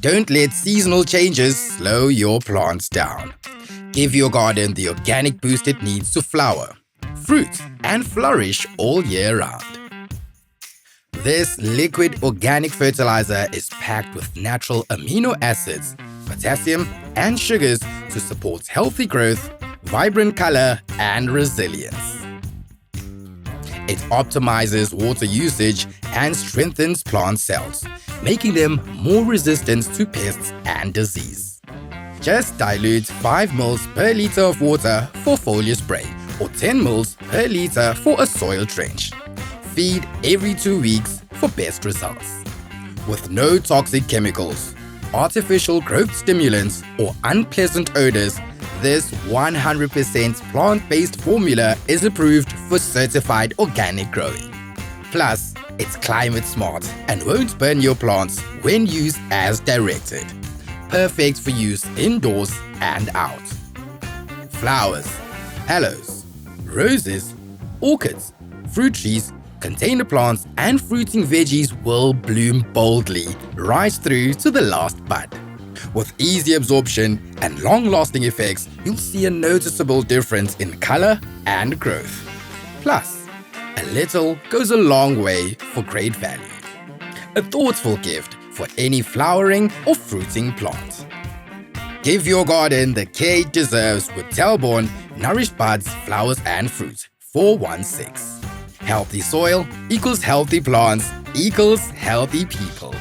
Don't let seasonal changes slow your plants down. Give your garden the organic boost it needs to flower, fruit, and flourish all year round. This liquid organic fertilizer is packed with natural amino acids, potassium, and sugars to support healthy growth, vibrant color, and resilience. It optimizes water usage and strengthens plant cells, making them more resistant to pests and disease. Just dilute 5 ml per liter of water for foliar spray or 10 ml per liter for a soil trench. Feed every 2 weeks for best results. With no toxic chemicals, artificial growth stimulants, or unpleasant odors, this 100% plant-based formula is approved for certified organic growing. Plus, it's climate smart and won't burn your plants when used as directed. Perfect for use indoors and out. Flowers, aloes, roses, orchids, fruit trees, container plants, and fruiting veggies will bloom boldly right through to the last bud. With easy absorption and long-lasting effects, you'll see a noticeable difference in color and growth. Plus, a little goes a long way for great value. A thoughtful gift for any flowering or fruiting plant. Give your garden the care it deserves with Talborne Nourish Buds, Flowers and Fruit 416. Healthy soil equals healthy plants equals healthy people.